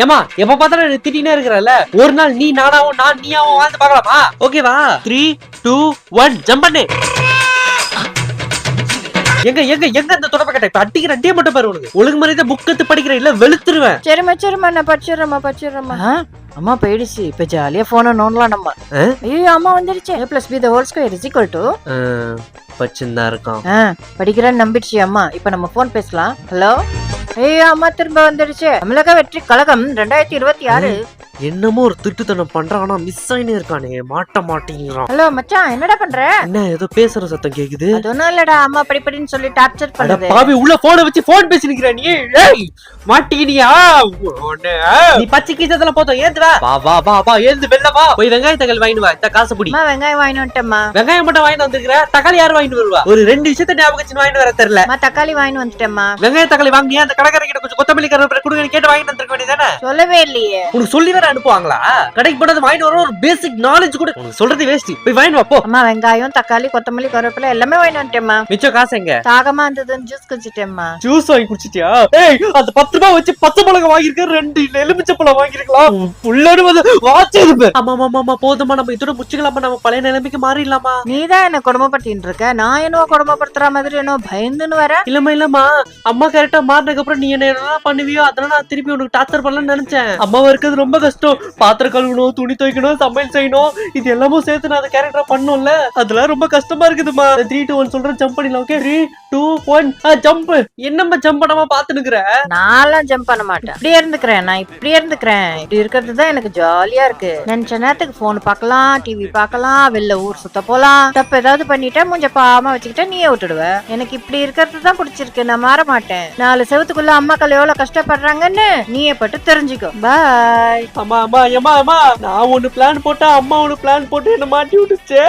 ஏமா எப்ப பார்த்தாலும் எனக்கு திட்டினே இருக்கிறல்ல, ஒரு நாள் நீ நானாவும் நான் நீயாவும் வாழ்ந்து பார்க்கலாமா? ஓகேவா? 3 2 1 ஜம்ப் பண்ணு. எங்க எங்க எங்க இந்த தொடப்ப கட்டை இப்ப அடிக்கிற டே மட்டும் பாரு. உனக்கு ஒழுங்கு மரியாதை புக் எடுத்து படிக்கிற இல்ல வெளுத்துருவேன். சரிம்மா நான் படிச்சிடுறேம்மா. அம்மா போயிடுச்சு, இப்ப ஜாலியா போன நோண்டலாம் நம்ம. ஐயோ அம்மா வந்துடுச்சு. a plus b the whole square is equal to பச்சிந்தா இருக்கான். படிக்கிறேன்னு நம்பிடுச்சு அம்மா. இப்ப நம்ம போன் பேசலாம். ஹலோ. ஐயோ அம்மா திரும்ப வந்துடுச்சு. தமிழக வெற்றி கழகம் 2026. என்னமோ ஒரு திட்டுத்தனம் பண்றான், ஆனா மிஸ் ஆயினே இருக்கானே, மாட்ட மாட்டேங்கிறான். ஹலோ மச்சான், என்னடா பண்ற? என்ன ஏதோ பேசுற சத்தம் கேக்குது? அது ஒண்ணும் இல்லடா, அம்மா படிப்படின்னு சொல்லி டார்ச்சர் பண்ணுது. பாவி உள்ள போனை வச்சு போன் பேசி நிக்கிற நீ. ஏய் மாட்டிக்கினியா? நீ பச்சை கீச்சத்துல போதும் ஏந்துடா. வா ஏந்து வெல்ல வா. போய் வெங்காய தக்காளி வாங்கிட்டு வா. இந்த காசு புடி. அம்மா வெங்காயம் வாங்கிட்டு வந்துட்டேம்மா. வெங்காயம் மட்டும் வாங்கிட்டு வந்திருக்கிற, தக்காளி யார் வாங்கிட்டு வருவா? ஒரு 2 விஷயத்தை ஞாபகம் வச்சு வாங்கிட்டு வர தெரியல. அம்மா தக்காளி வாங்கிட்டு வந்துட்டேம்மா. வெங்காய தக்காளி வாங்கியா? அந்த கடைக்காரங்க கிட்ட கொஞ்சம் கொத்தமல்லி கருவேப்பிலை கொடுங்க கேட்டு வாங்கிட்டு வந்திருக்க வேண்டியதானே? சொல்லவே இல்லையே. உனக்கு சொல்லி வேற அனுப்புவாங்களா? கடைக்கு போனது வாங்கிட்டு வர ஒரு பேசிக் நாலேஜ் கூட உனக்கு சொல்றது வேஸ்ட். போய் வாங்கிட்டு வா போ. அம்மா வெங்காயம் தக்காளி கொத்தமல்லி கருவேப்பிலை எல்லாமே வாங்கிட்டு வந்துட்டேம்மா. மிச்சம் காசு எங்க? தாகமா இருந்ததுன்னு ஜூஸ் குடிச்சிட்டேம்மா. ஜூஸ் வாங்கி குடிச்சிட்டியா? ஏய் அந்த 10 ரூபாய் வச்சு பச்சை மிளகாய் வாங்கிருக்க, 2 எலுமிச்சை பழம் வாங்கிருக்கலாம். புள்ளடு வந்து வாட்ச் இது. ஆமா போதுமா, நம்ம இதோட முச்சிக்கலாமா? நம்ம பழைய நிலைமைக்கு மாறிடலாமா? நீதான் என்ன கொடுமைப்படுத்திட்டு இருக்க. நான் என்னவோ கொடுமைப்படுத்துற மாதிரி என்ன பயந்துன்னு வர. இல்லம்மா அம்மா கரெக்டா மாறினதுக்கு அப்புறம் நீ என்ன பண்ணுவியோ அதனால நான் திருப்பி உனக்கு டார்ச்சர் பண்ணலாம்னு நினைச்சேன். அம்மாவா இருக்கிறது ரொம்ப கஷ்டம். பாத்திரம் கழுவணும், துணி துவைக்கணும், சமையல் செய்யணும், இது எல்லாமும் சேர்த்து நான் அந்த கேரக்டரா பண்ணும்ல, அதெல்லாம் ரொம்ப கஷ்டமா இருக்குதுமா. 3 2 1 சொல்றேன், ஜம்ப் பண்ணிடலாம். Okay 3 2 1 jump. என்னம்மா ஜம்ப் பண்ணாம பாத்து நிக்கிற? நான்லாம் ஜம்ப் பண்ண மாட்டேன். இப்படியே இருந்துக்கிறேன். நான் இப்படியே இருந்துக்கிறேன். இப்படி இருக்கிறது தான் எனக்கு ஜாலியா இருக்கு. நினைச்ச நேரத்துக்கு போன் பார்க்கலாம், டிவி பார்க்கலாம், வெளில ஊர் சுத்த போலாம். தப்பு ஏதாவது பண்ணிட்டா மூஞ்ச பாவமா வச்சுக்கிட்டா நீயே விட்டுடுவ. எனக்கு இப்படி இருக்கிறது தான் பிடிச்சிருக்கு. நான் மாற மாட்டேன். 4 செவத்துக்குள்ள அம்மாக்கள் எவ்வளவு கஷ்டப்படுறாங்கன்னு நீயே பட்டு தெரிஞ்சுக்கோ. பாய். அம்மா நான் ஒண்ணு பிளான் போட்டா அம்மா ஒண்ணு பிளான் போட்டு என்ன மாட்டி விட்டுச்சே.